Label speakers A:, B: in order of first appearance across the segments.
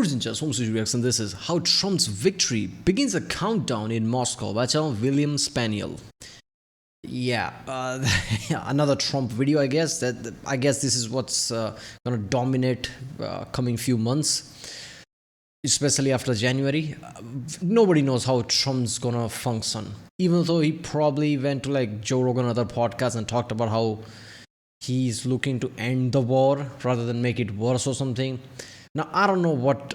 A: Urgent Home Studio Reaction. This is how Trump's victory begins a countdown in Moscow by William Spaniel. Yeah, another Trump video. I guess this is what's gonna dominate coming few months, especially after January. Nobody knows how Trump's gonna function. Even though he probably went to like Joe Rogan and other podcasts and talked about how he's looking to end the war rather than make it worse or something. Now I don't know what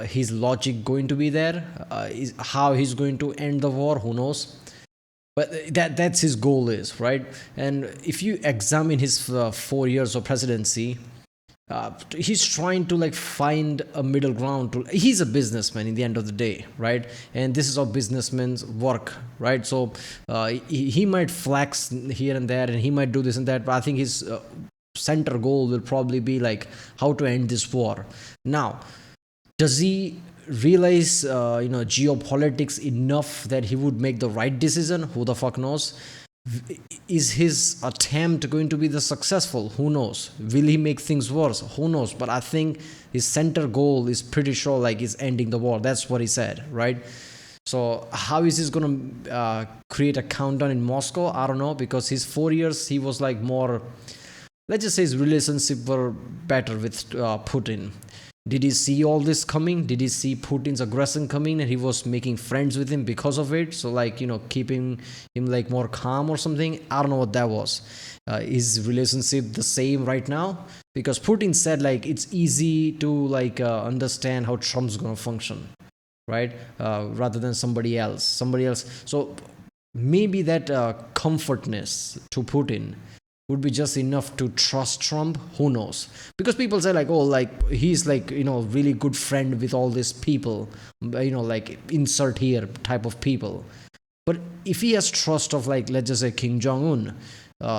A: his logic going to be there. Is how he's going to end the war. Who knows? But that's his goal is, right? And if you examine his 4 years of presidency, he's trying to like find a middle ground. He's a businessman in the end of the day, right? And this is how businessmen work, right? So he might flex here and there, and he might do this and that, but I think his center goal will probably be like how to end this war. Now, does he realize geopolitics enough that he would make the right decision? Who the fuck knows? Is his attempt going to be the successful? Who knows? Will he make things worse? Who knows? But I think his center goal is pretty sure like is ending the war. That's what he said, right? So how is this going to create a countdown in Moscow? I don't know, because his 4 years he was like more, let's just say his relationship were better with Putin. Did he see all this coming? Did he see Putin's aggression coming and he was making friends with him because of it? So like, keeping him like more calm or something? I don't know what that was. Is relationship the same right now? Because Putin said like it's easy to like understand how Trump's going to function, right? Rather than somebody else. So maybe that comfortness to Putin would be just enough to trust Trump. Who knows? Because people say like, oh, like he's like, really good friend with all these people, like insert here type of people. But if he has trust of like, let's just say Kim Jong-un,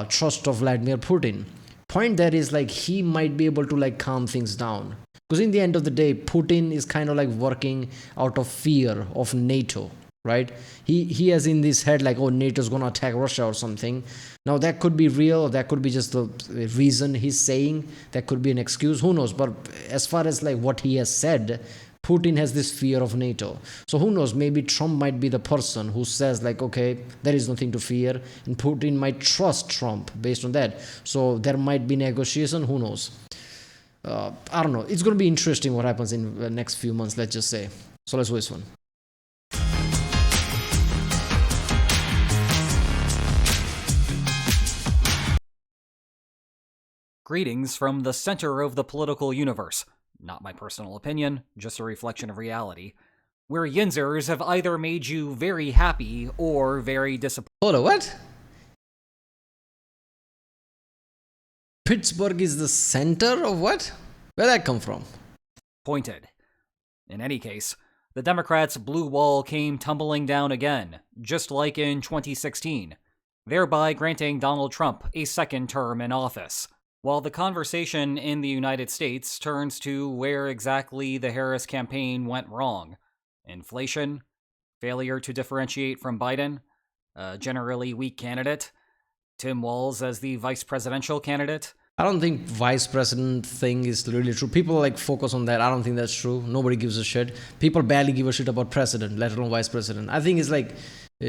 A: trust of Vladimir Putin, point there is like he might be able to like calm things down. Because in the end of the day, Putin is kind of like working out of fear of NATO, right? He has in his head like, oh, NATO's gonna attack Russia or something. Now that could be real, or that could be just the reason he's saying. That could be an excuse. Who knows? But as far as like what he has said, Putin has this fear of NATO. So who knows? Maybe Trump might be the person who says like, okay, there is nothing to fear, and Putin might trust Trump based on that. So there might be negotiation. Who knows? I don't know. It's going to be interesting what happens in the next few months. Let's just say. So let's wait one.
B: Greetings from the center of the political universe. Not my personal opinion, just a reflection of reality. Where Yinzers have either made you very happy or very disappointed.
A: Hold on, what? Pittsburgh is the center of what? Where'd that come from?
B: In any case, the Democrats' blue wall came tumbling down again, just like in 2016, thereby granting Donald Trump a second term in office. While the conversation in the United States turns to where exactly the Harris campaign went wrong. Inflation, failure to differentiate from Biden, a generally weak candidate, Tim Walz as the vice presidential candidate.
A: I don't think vice president thing is really true. People like focus on that. I don't think that's true. Nobody gives a shit. People barely give a shit about president, let alone vice president. I think it's like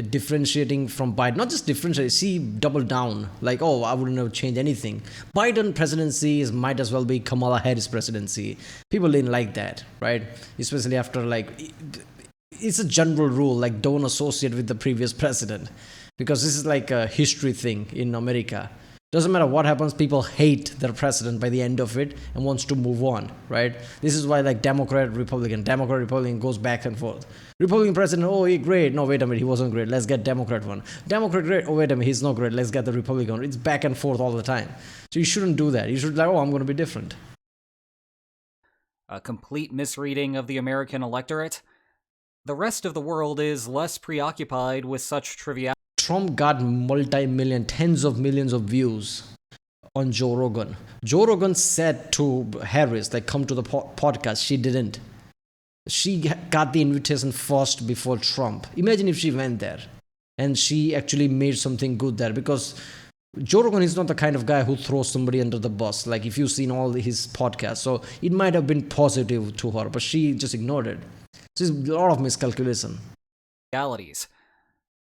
A: differentiating from Biden. Not just differentiate, see, double down. Like, oh, I wouldn't have changed anything. Biden presidency might as well be Kamala Harris presidency. People didn't like that, right? Especially after like, it's a general rule, like don't associate with the previous president. Because this is like a history thing in America. Doesn't matter what happens, people hate their president by the end of it and wants to move on, right? This is why like Democrat, Republican goes back and forth. Republican president, oh, he great. No, wait a minute, he wasn't great. Let's get Democrat one. Democrat great. Oh, wait a minute, he's not great. Let's get the Republican one. It's back and forth all the time. So you shouldn't do that. You should like, oh, I'm going to be different.
B: A complete misreading of the American electorate. The rest of the world is less preoccupied with such triviality.
A: Trump got multi-million, tens of millions of views on Joe Rogan. Joe Rogan said to Harris, like, come to the podcast. She didn't. She got the invitation first before Trump. Imagine if she went there and she actually made something good there, because Joe Rogan is not the kind of guy who throws somebody under the bus. Like if you've seen all his podcasts, so it might have been positive to her, but she just ignored it. So it's a lot of miscalculation.
B: Realities.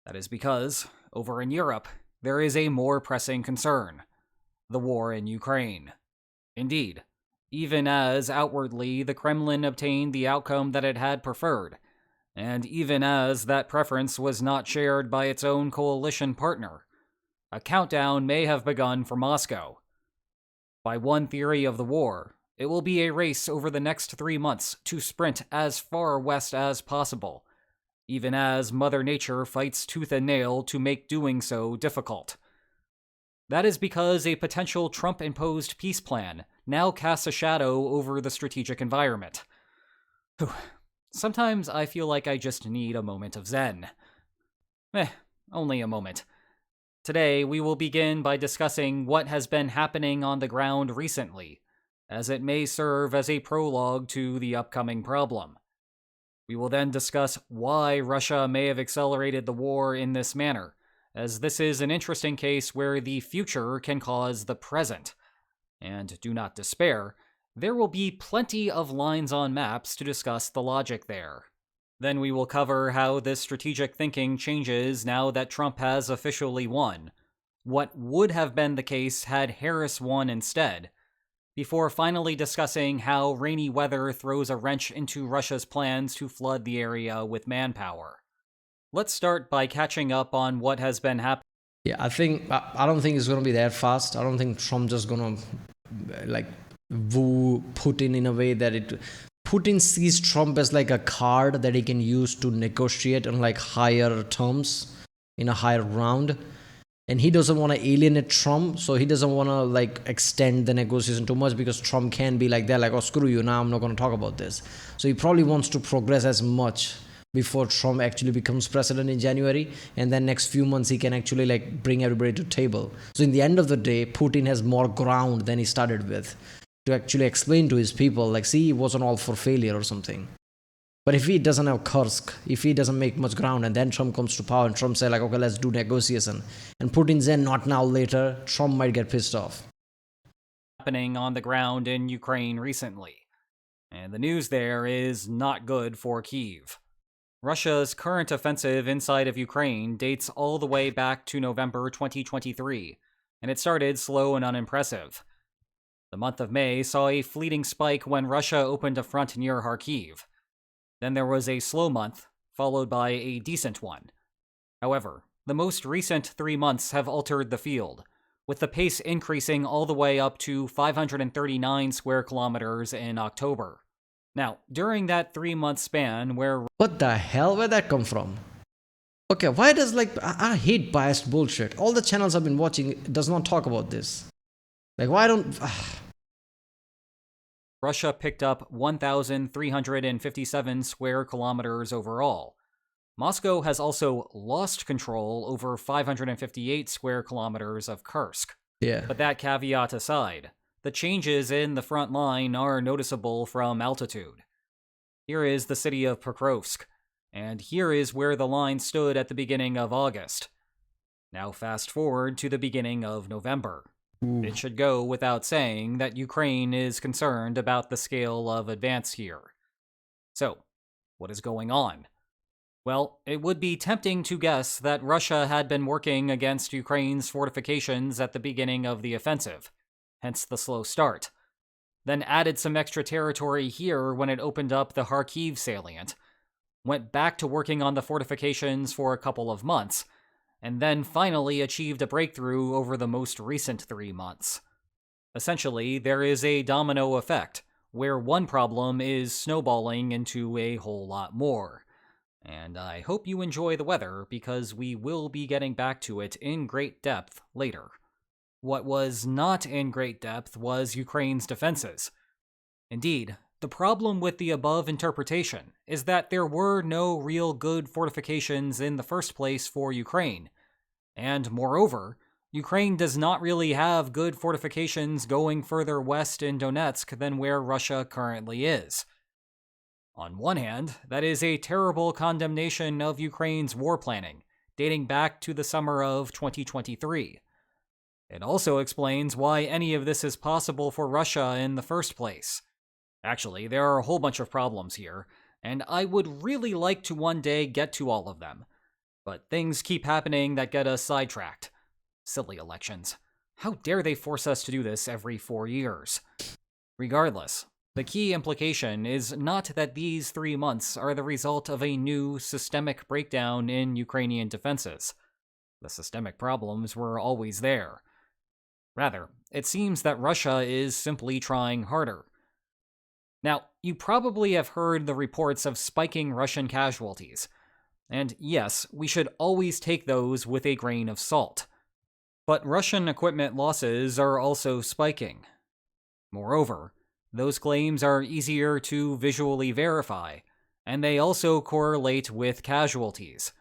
B: That is because, over in Europe, there is a more pressing concern: the war in Ukraine. Indeed, even as outwardly the Kremlin obtained the outcome that it had preferred, and even as that preference was not shared by its own coalition partner, a countdown may have begun for Moscow. By one theory of the war, it will be a race over the next 3 months to sprint as far west as possible, even as Mother Nature fights tooth and nail to make doing so difficult. That is because a potential Trump-imposed peace plan now casts a shadow over the strategic environment. Sometimes I feel like I just need a moment of zen. Only a moment. Today, we will begin by discussing what has been happening on the ground recently, as it may serve as a prologue to the upcoming problem. We will then discuss why Russia may have accelerated the war in this manner, as this is an interesting case where the future can cause the present. And do not despair, there will be plenty of lines on maps to discuss the logic there. Then we will cover how this strategic thinking changes now that Trump has officially won, what would have been the case had Harris won instead, before finally discussing how rainy weather throws a wrench into Russia's plans to flood the area with manpower. Let's start by catching up on what has been happening.
A: Yeah, I don't think it's gonna be that fast. I don't think Trump just gonna like woo Putin in a way that it. Putin sees Trump as like a card that he can use to negotiate on like higher terms in a higher round, and he doesn't want to alienate Trump, so he doesn't want to like extend the negotiation too much because Trump can be like that, like, oh, screw you, now I'm not going to talk about this. So he probably wants to progress as much before Trump actually becomes president in January, and then next few months he can actually like bring everybody to table. So in the end of the day, Putin has more ground than he started with to actually explain to his people, like, see, he wasn't all for failure or something. But if he doesn't have Kursk, if he doesn't make much ground, and then Trump comes to power and Trump say like, okay, let's do negotiation, and Putin's in, not now, later, Trump might get pissed off.
B: Happening on the ground in Ukraine recently, and the news there is not good for Kyiv. Russia's current offensive inside of Ukraine dates all the way back to November 2023, and it started slow and unimpressive. The month of May saw a fleeting spike when Russia opened a front near Kharkiv. Then there was a slow month, followed by a decent one. However, the most recent 3 months have altered the field, with the pace increasing all the way up to 539 square kilometers in October. Now, during that 3-month span where...
A: What the hell? Where'd that come from? Okay, why does I hate biased bullshit. All the channels I've been watching does not talk about this. Like, why don't...
B: Russia picked up 1,357 square kilometers overall. Moscow has also lost control over 558 square kilometers of Kursk.
A: Yeah.
B: But that caveat aside, the changes in the front line are noticeable from altitude. Here is the city of Pokrovsk, and here is where the line stood at the beginning of August. Now fast forward to the beginning of November. It should go without saying that Ukraine is concerned about the scale of advance here. So, what is going on? Well, it would be tempting to guess that Russia had been working against Ukraine's fortifications at the beginning of the offensive, hence the slow start, then added some extra territory here when it opened up the Kharkiv salient, went back to working on the fortifications for a couple of months, and then finally achieved a breakthrough over the most recent 3 months. Essentially, there is a domino effect, where one problem is snowballing into a whole lot more. And I hope you enjoy the weather, because we will be getting back to it in great depth later. What was not in great depth was Ukraine's defenses. Indeed, the problem with the above interpretation is that there were no real good fortifications in the first place for Ukraine, and moreover, Ukraine does not really have good fortifications going further west in Donetsk than where Russia currently is. On one hand, that is a terrible condemnation of Ukraine's war planning, dating back to the summer of 2023. It also explains why any of this is possible for Russia in the first place. Actually, there are a whole bunch of problems here, and I would really like to one day get to all of them. But things keep happening that get us sidetracked. Silly elections. How dare they force us to do this every 4 years? Regardless, the key implication is not that these 3 months are the result of a new systemic breakdown in Ukrainian defenses. The systemic problems were always there. Rather, it seems that Russia is simply trying harder. Now, you probably have heard the reports of spiking Russian casualties. And yes, we should always take those with a grain of salt. But Russian equipment losses are also spiking. Moreover, those claims are easier to visually verify, and they also correlate with casualties.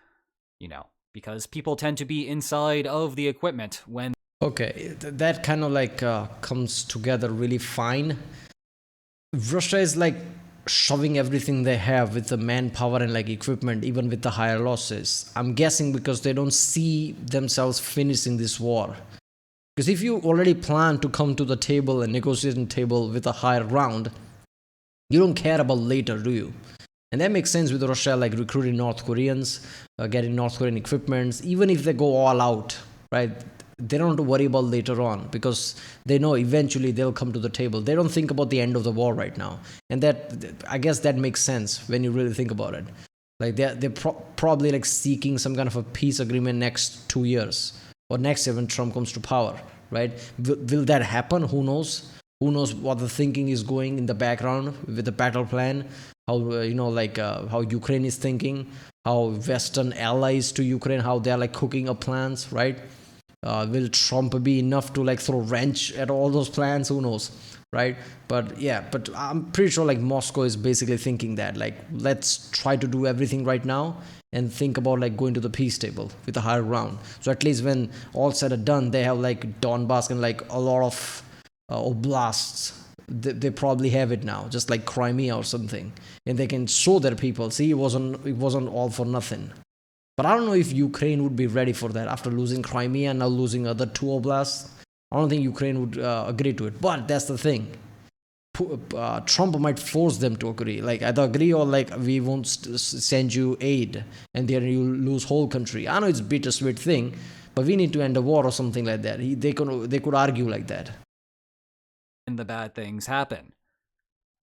B: Because people tend to be inside of the equipment when...
A: Okay, that kind of like comes together really fine. Russia is like shoving everything they have with the manpower and like equipment, even with the higher losses. I'm guessing because they don't see themselves finishing this war. Because if you already plan to come to the table and negotiating table with a higher round, you don't care about later, do you? And that makes sense with Russia, like recruiting North Koreans, getting North Korean equipments, even if they go all out, right? They don't have to worry about later on because they know eventually they'll come to the table. They don't think about the end of the war right now. And that, I guess that makes sense when you really think about it. Like they're probably like seeking some kind of a peace agreement next 2 years or next year when Trump comes to power, right? Will that happen? Who knows? Who knows what the thinking is going in the background with the battle plan? How, how Ukraine is thinking, how Western allies to Ukraine, how they're like cooking up plans, right? Will Trump be enough to like throw a wrench at all those plans? Who knows, right? But I'm pretty sure like Moscow is basically thinking that like let's try to do everything right now and think about like going to the peace table with a higher round. So at least when all said and done, they have like Donbass and like a lot of oblasts. They probably have it now, just like Crimea or something, and they can show their people. See, it wasn't all for nothing. But I don't know if Ukraine would be ready for that after losing Crimea and now losing other 2 oblasts. I don't think Ukraine would agree to it. But that's the thing. Trump might force them to agree. Like either agree or like we won't send you aid and then you lose whole country. I know it's a bittersweet thing, but we need to end the war or something like that. They could argue like that.
B: And the bad things happen.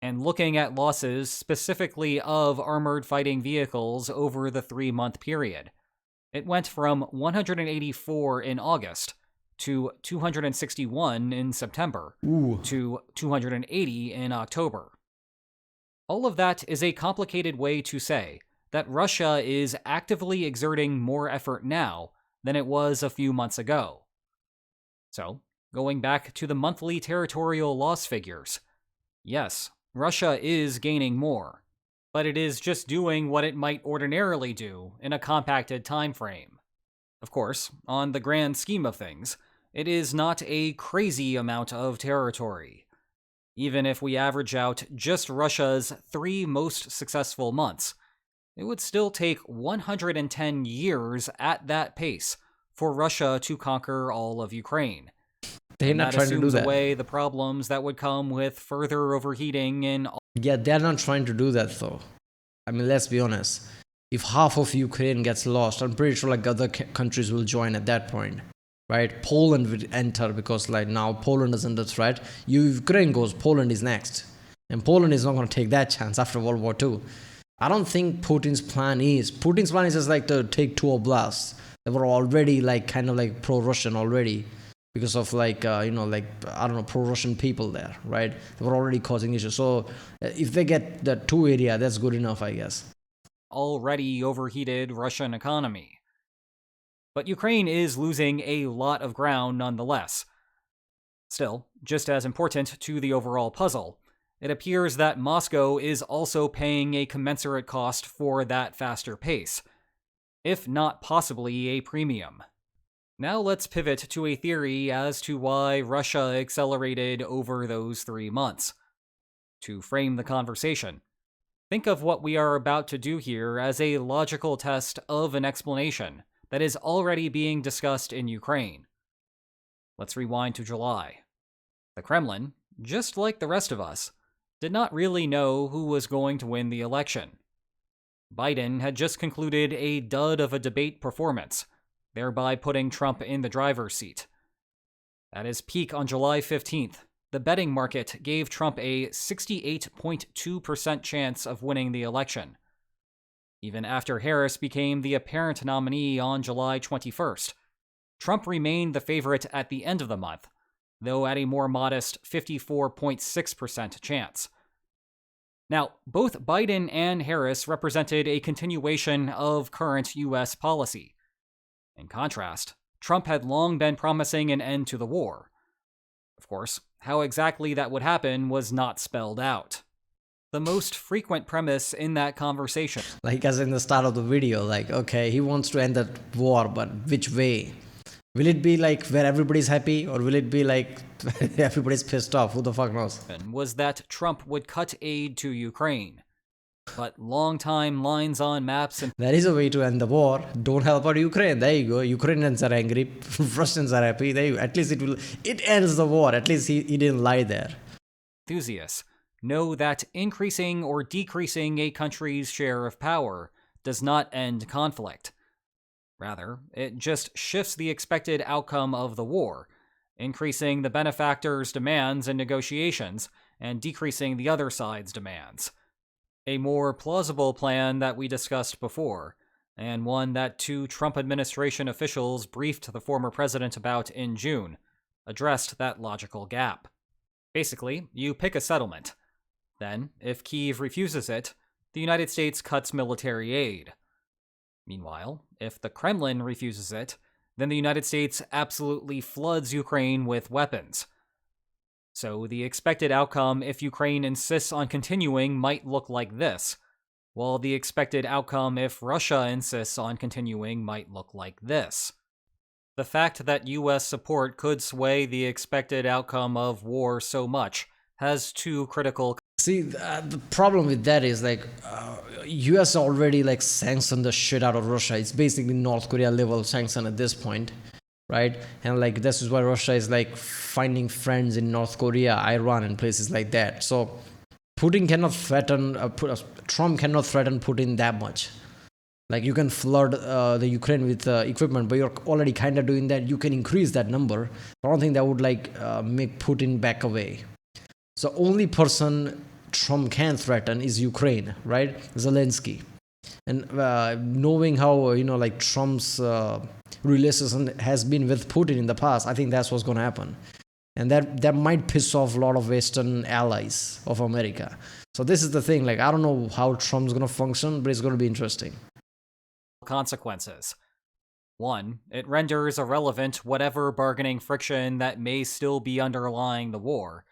B: And looking at losses specifically of armored fighting vehicles over the 3-month period, it went from 184 in August to 261 in September to 280 in October. All of that is a complicated way to say that Russia is actively exerting more effort now than it was a few months ago. So, going back to the monthly territorial loss figures, yes, Russia is gaining more, but it is just doing what it might ordinarily do in a compacted time frame. Of course, on the grand scheme of things, it is not a crazy amount of territory. Even if we average out just Russia's 3 most successful months, it would still take 110 years at that pace for Russia to conquer all of Ukraine.
A: They're not trying to do that. That assumes
B: away the problems that would come with further overheating in...
A: Yeah, they're not trying to do that though. I mean, let's be honest. If half of Ukraine gets lost, I'm pretty sure like other countries will join at that point, right? Poland will enter because like now Poland is under threat. Ukraine goes, Poland is next. And Poland is not going to take that chance after World War II. I don't think Putin's plan is just like to take 2 oblasts that were already like kind of like pro-Russian already. Because of pro-Russian people there, right? They were already causing issues. So if they get that 2 area, that's good enough, I guess.
B: Already overheated Russian economy. But Ukraine is losing a lot of ground nonetheless. Still, just as important to the overall puzzle, it appears that Moscow is also paying a commensurate cost for that faster pace, if not possibly a premium. Now let's pivot to a theory as to why Russia accelerated over those 3 months. To frame the conversation, think of what we are about to do here as a logical test of an explanation that is already being discussed in Ukraine. Let's rewind to July. The Kremlin, just like the rest of us, did not really know who was going to win the election. Biden had just concluded a dud of a debate performance, thereby putting Trump in the driver's seat. At his peak on July 15th, the betting market gave Trump a 68.2% chance of winning the election. Even after Harris became the apparent nominee on July 21st, Trump remained the favorite at the end of the month, though at a more modest 54.6% chance. Now, both Biden and Harris represented a continuation of current U.S. policy. In contrast, Trump had long been promising an end to the war. Of course, how exactly that would happen was not spelled out. The most frequent premise in that conversation,
A: Like as in the start of the video, like, okay, he wants to end that war, but which way? Will it be like where everybody's happy, or will it be like everybody's pissed off? Who the fuck knows?
B: was that Trump would cut aid to Ukraine. But longtime lines on maps and
A: There is a way to end the war. Don't help out Ukraine. There you go. Ukrainians are angry. Russians are happy. There you, at least it ends the war. At least he didn't lie there.
B: enthusiasts know that increasing or decreasing a country's share of power does not end conflict. Rather, it just shifts the expected outcome of the war, increasing the benefactor's demands in negotiations and decreasing the other side's demands. A more plausible plan that we discussed before, and one that two Trump administration officials briefed the former president about in June, addressed that logical gap. Basically, you pick a settlement. Then, if Kyiv refuses it, the United States cuts military aid. Meanwhile, if the Kremlin refuses it, then the United States absolutely floods Ukraine with weapons. So the expected outcome if Ukraine insists on continuing might look like this, while the expected outcome if Russia insists on continuing might look like this. The fact that US support could sway the expected outcome of war so much has two critical.
A: See, the problem with that is like US already like sanctioned the shit out of Russia. It's basically North Korea level sanction at this point, right? And like this is why Russia is like finding friends in North Korea, Iran, and places like that. So Putin cannot threaten, Trump cannot threaten Putin that much. Like you can flood the Ukraine with equipment, but you're already kind of doing that. You can increase that number. I don't think that would like make Putin back away. So only person Trump can threaten is Ukraine, right? Zelensky. And knowing how like Trump's relation has been with Putin in the past, I think that's what's going to happen, and that might piss off a lot of Western allies of America. So this is the thing. Like I don't know how Trump's going to function, but it's going to be interesting.
B: Consequences. 1. It renders irrelevant whatever bargaining friction that may still be underlying the war.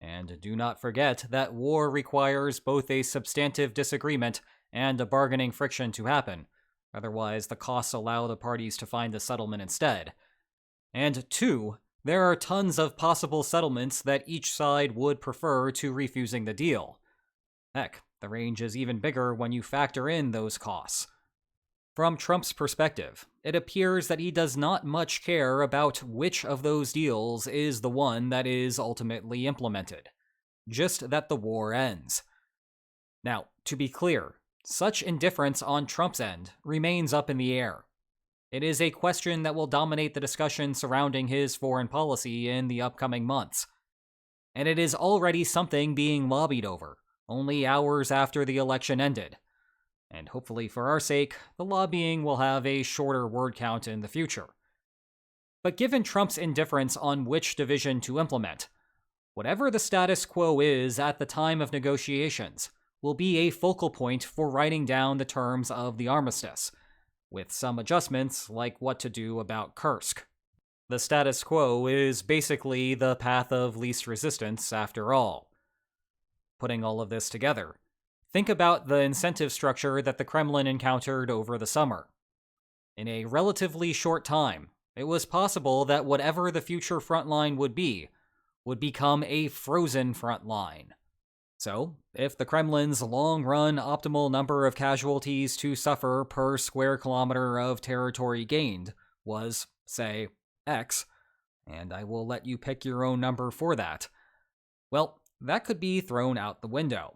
B: And do not forget that war requires both a substantive disagreement and a bargaining friction to happen. Otherwise, the costs allow the parties to find a settlement instead. And 2, there are tons of possible settlements that each side would prefer to refusing the deal. Heck, the range is even bigger when you factor in those costs. From Trump's perspective, it appears that he does not much care about which of those deals is the one that is ultimately implemented, just that the war ends. Now, to be clear, such indifference on Trump's end remains up in the air. It is a question that will dominate the discussion surrounding his foreign policy in the upcoming months. And it is already something being lobbied over, only hours after the election ended. And hopefully for our sake, the lobbying will have a shorter word count in the future. But given Trump's indifference on which division to implement, whatever the status quo is at the time of negotiations will be a focal point for writing down the terms of the armistice, with some adjustments like what to do about Kursk. The status quo is basically the path of least resistance after all. Putting all of this together, think about the incentive structure that the Kremlin encountered over the summer. In a relatively short time, it was possible that whatever the future front line would become a frozen front line. So, if the Kremlin's long-run optimal number of casualties to suffer per square kilometer of territory gained was, say, X, and I will let you pick your own number for that. Well, that could be thrown out the window.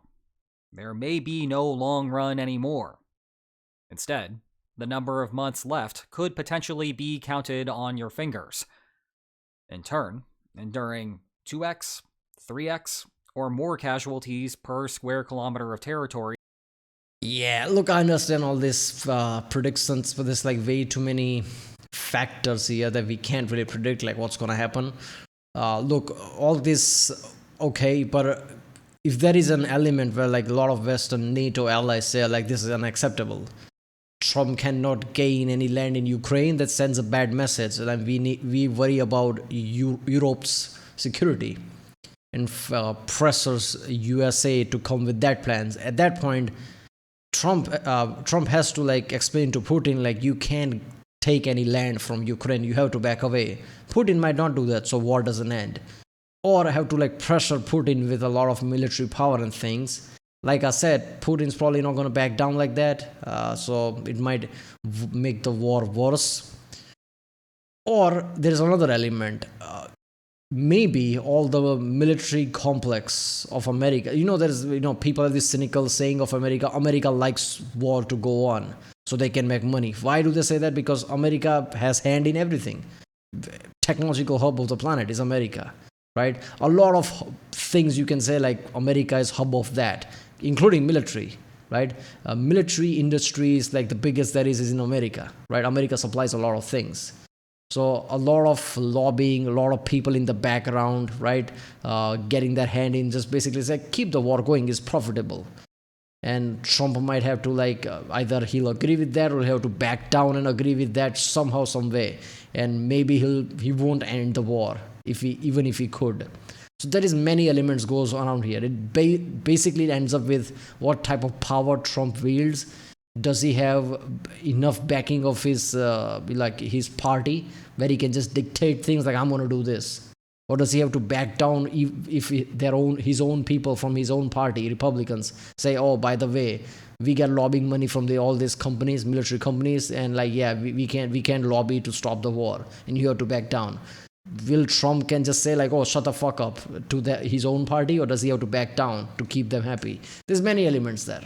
B: There may be no long run anymore. Instead, the number of months left could potentially be counted on your fingers. In turn, enduring 2x, 3x, or more casualties per square kilometer of territory.
A: Yeah, look, I understand all these predictions, but there's like way too many factors here that we can't really predict, like what's gonna happen. Look, all this okay, but if there is an element where like a lot of Western NATO allies say like this is unacceptable, Trump cannot gain any land in Ukraine, that sends a bad message, and we worry about Europe's security and pressures USA to come with that plans. At that point, Trump has to like explain to Putin like you can't take any land from Ukraine. You have to back away. Putin might not do that, so war doesn't end. Or I have to like pressure Putin with a lot of military power and things. Like I said, Putin's probably not going to back down like that, so it might make the war worse. Or there's another element. Maybe all the military complex of America. There's people have this cynical saying of America. America likes war to go on so they can make money. Why do they say that? Because America has hand in everything. Technological hub of the planet is America, right? A lot of things you can say like America is hub of that, including military, right? Military industries, like the biggest there is in America, right? America supplies a lot of things. So a lot of lobbying, a lot of people in the background, right? Getting their hand in, just basically say keep the war going is profitable. And Trump might have to like either he'll agree with that or he'll have to back down and agree with that somehow, some way. And maybe he won't end the war even if he could. So there is many elements goes around here. It basically ends up with what type of power Trump wields. Does he have enough backing of his his party where he can just dictate things like I'm going to do this, or does he have to back down if his own people from his own party, Republicans, say, oh, by the way, we get lobbying money from all these companies, military companies, and like we can't lobby to stop the war, and you have to back down. Will Trump can just say like, oh, shut the fuck up to his own party, or does he have to back down to keep them happy? There's many elements there.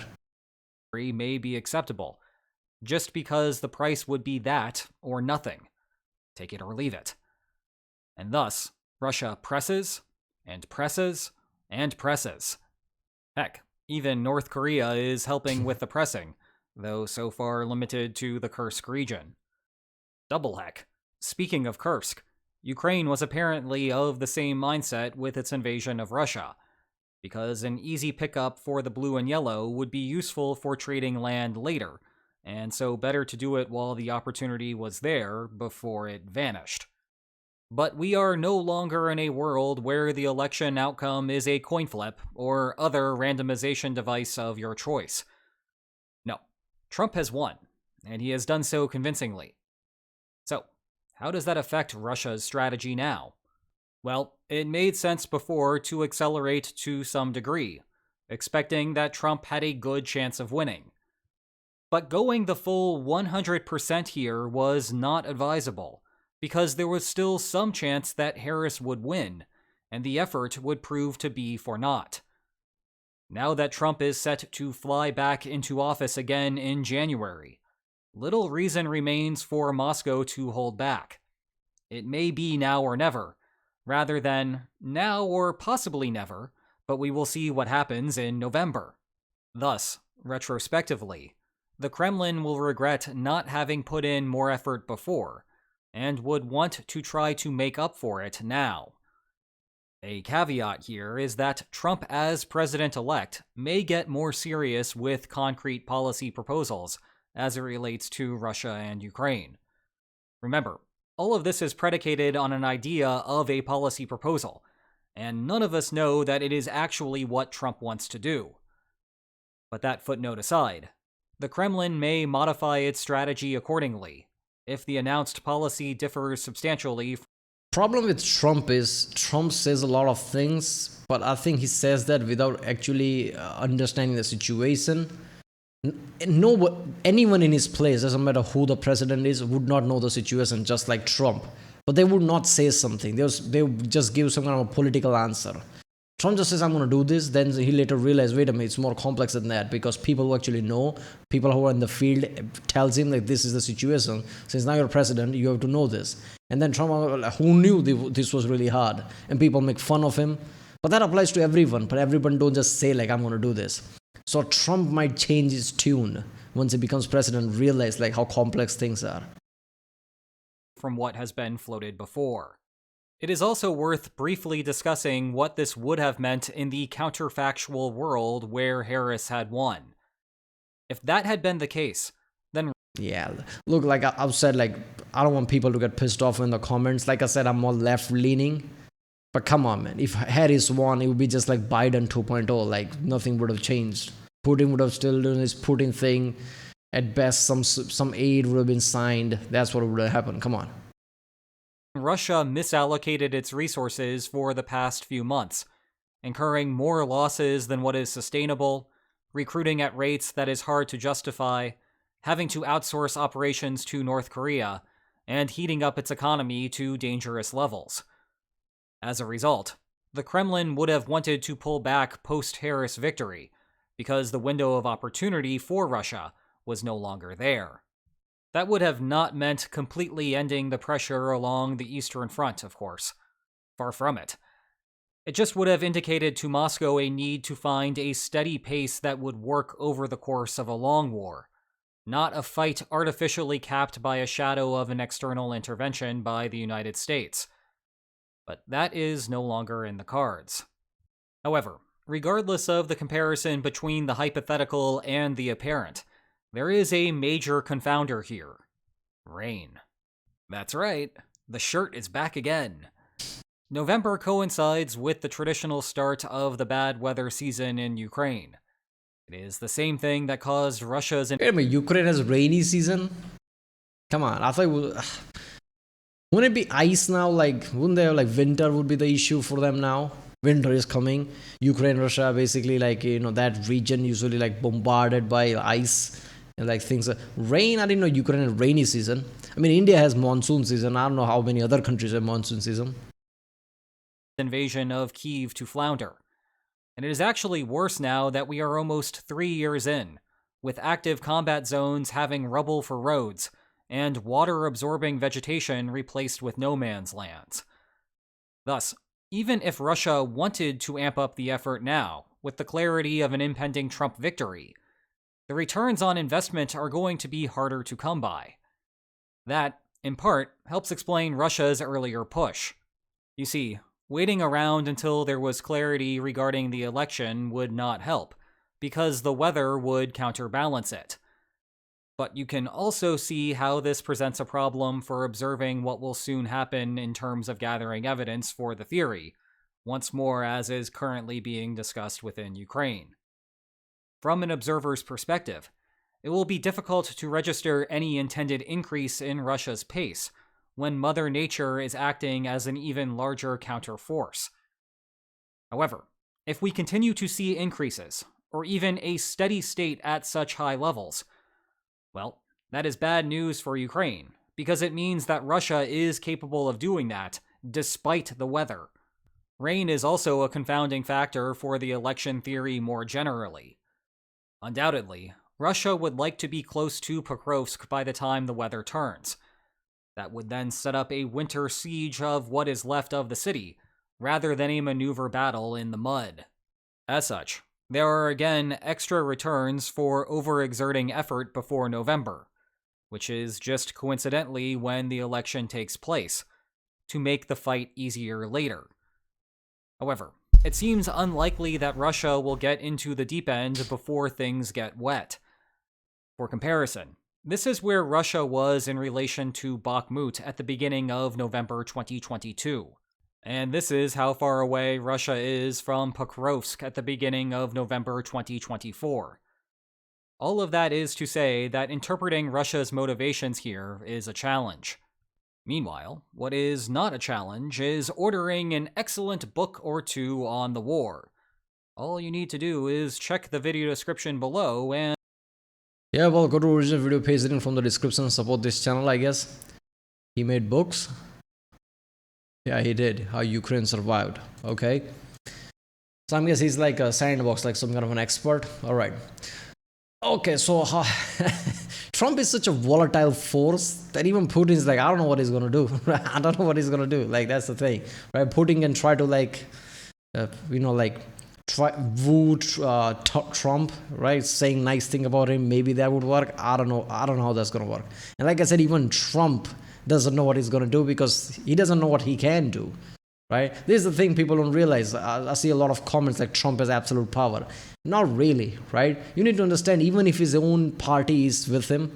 B: May be acceptable, just because the price would be that or nothing. Take it or leave it. And thus, Russia presses, and presses, and presses. Heck, even North Korea is helping with the pressing, though so far limited to the Kursk region. Double heck. Speaking of Kursk, Ukraine was apparently of the same mindset with its invasion of Russia, because an easy pickup for the blue and yellow would be useful for trading land later, and so better to do it while the opportunity was there before it vanished. But we are no longer in a world where the election outcome is a coin flip or other randomization device of your choice. No, Trump has won, and he has done so convincingly. So, how does that affect Russia's strategy now? Well, it made sense before to accelerate to some degree, expecting that Trump had a good chance of winning. But going the full 100% here was not advisable, because there was still some chance that Harris would win, and the effort would prove to be for naught. Now that Trump is set to fly back into office again in January, little reason remains for Moscow to hold back. It may be now or never, rather than now or possibly never, but we will see what happens in November. Thus, retrospectively, the Kremlin will regret not having put in more effort before, and would want to try to make up for it now. A caveat here is that Trump as president-elect may get more serious with concrete policy proposals as it relates to Russia and Ukraine. Remember, all of this is predicated on an idea of a policy proposal, and none of us know that it is actually what Trump wants to do. But that footnote aside, the Kremlin may modify its strategy accordingly if the announced policy differs substantially.
A: Problem with Trump is Trump says a lot of things, but I think he says that without actually understanding the situation. Anyone in his place, doesn't matter who the president is, would not know the situation, just like Trump. but they would not say something. They would just give some kind of a political answer. Trump just says, I'm going to do this. Then he later realized, wait a minute, it's more complex than that, because people who actually know, people who are in the field, tells him like this is the situation. Since now you're president, you have to know this. And then Trump, who knew this was really hard, and people make fun of him. But that applies to everyone. But everyone don't just say like, I'm going to do this. So Trump might change his tune once he becomes president, realize like how complex things are.
B: From what has been floated before. It is also worth briefly discussing what this would have meant in the counterfactual world where Harris had won. If that had been the case, then
A: yeah, look, like I've said, like I don't want people to get pissed off in the comments. Like I said, I'm more left-leaning. But come on, man, if Harris won, it would be just like Biden 2.0, like nothing would have changed. Putin would have still done his Putin thing. At best, some aid would have been signed. That's what would have happened. Come on.
B: Russia misallocated its resources for the past few months, incurring more losses than what is sustainable, recruiting at rates that is hard to justify, having to outsource operations to North Korea, and heating up its economy to dangerous levels. As a result, the Kremlin would have wanted to pull back post-Harris victory, because the window of opportunity for Russia was no longer there. That would have not meant completely ending the pressure along the Eastern Front, of course. Far from it. It just would have indicated to Moscow a need to find a steady pace that would work over the course of a long war, not a fight artificially capped by a shadow of an external intervention by the United States. But that is no longer in the cards. However, regardless of the comparison between the hypothetical and the apparent, there is a major confounder here. Rain. That's right, the shirt is back again. November coincides with the traditional start of the bad weather season in Ukraine. It is the same thing that caused Russia's...
A: Wait a minute, Ukraine has rainy season? Come on, I thought it would... Wouldn't it be ice now? Like, wouldn't there, like, winter would be the issue for them now? Winter is coming. Ukraine, Russia, basically, like, you know, that region usually, like, bombarded by ice. And like things, rain, I didn't know Ukraine had rainy season. I mean, India has monsoon season. I don't know how many other countries have monsoon season.
B: Invasion of Kyiv to flounder. And it is actually worse now that we are almost 3 years in, with active combat zones having rubble for roads, and water-absorbing vegetation replaced with no man's lands. Thus, even if Russia wanted to amp up the effort now, with the clarity of an impending Trump victory, the returns on investment are going to be harder to come by. That, in part, helps explain Russia's earlier push. You see, waiting around until there was clarity regarding the election would not help, because the weather would counterbalance it. But you can also see how this presents a problem for observing what will soon happen in terms of gathering evidence for the theory, once more as is currently being discussed within Ukraine. From an observer's perspective, it will be difficult to register any intended increase in Russia's pace when Mother Nature is acting as an even larger counterforce. However, if we continue to see increases, or even a steady state at such high levels, well, that is bad news for Ukraine, because it means that Russia is capable of doing that, despite the weather. Rain is also a confounding factor for the election theory more generally. Undoubtedly, Russia would like to be close to Pokrovsk by the time the weather turns. That would then set up a winter siege of what is left of the city, rather than a maneuver battle in the mud. As such, there are again extra returns for overexerting effort before November, which is just coincidentally when the election takes place, to make the fight easier later. However, it seems unlikely that Russia will get into the deep end before things get wet. For comparison, this is where Russia was in relation to Bakhmut at the beginning of November 2022. And this is how far away Russia is from Pokrovsk at the beginning of November 2024. All of that is to say that interpreting Russia's motivations here is a challenge. Meanwhile, what is not a challenge is ordering an excellent book or two on the war. All you need to do is check the video description below and...
A: Yeah, well, go to original video page in from the description, support this channel, I guess. He made books. Yeah, he did. How Ukraine survived. Okay. So I guess he's like a sandbox, like some kind of an expert. All right. Okay, so Trump is such a volatile force that even Putin is like, I don't know what he's gonna do. I don't know what he's gonna do. Like that's the thing, right? Putin can try to like, like try woo Trump, right? Saying nice thing about him. Maybe that would work. I don't know. I don't know how that's gonna work. And like I said, even Trump doesn't know what he's gonna do because he doesn't know what he can do. Right? This is the thing people don't realize. I see a lot of comments like Trump has absolute power. Not really, right? You need to understand, even if his own party is with him,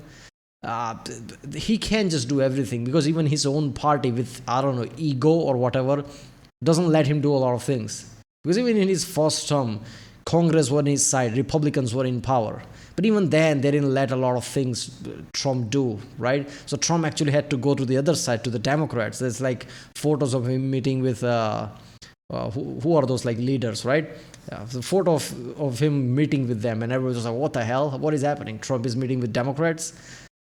A: he can't just do everything because even his own party with, I don't know, ego or whatever, doesn't let him do a lot of things. Because even in his first term, Congress were on his side, Republicans were in power. But even then, they didn't let a lot of things Trump do, right? So Trump actually had to go to the other side, to the Democrats. There's like photos of him meeting with, who are those like leaders, right? The photo of him meeting with them, and everyone was like, what the hell? What is happening? Trump is meeting with Democrats,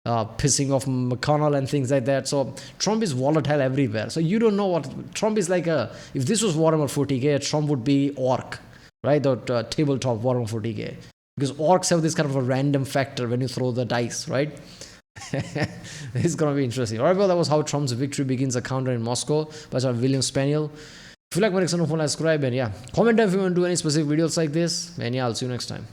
A: pissing off McConnell and things like that. So Trump is volatile everywhere. So you don't know what, Trump is like if this was Warhammer 40k, Trump would be orc, right? The tabletop Warhammer 40k. Because orcs have this kind of a random factor when you throw the dice, right? It's gonna be interesting. Alright, well, that was how Trump's victory begins a countdown in Moscow by William Spaniel. If you like my next one, subscribe, and yeah, comment down if you want to do any specific videos like this. And yeah, I'll see you next time.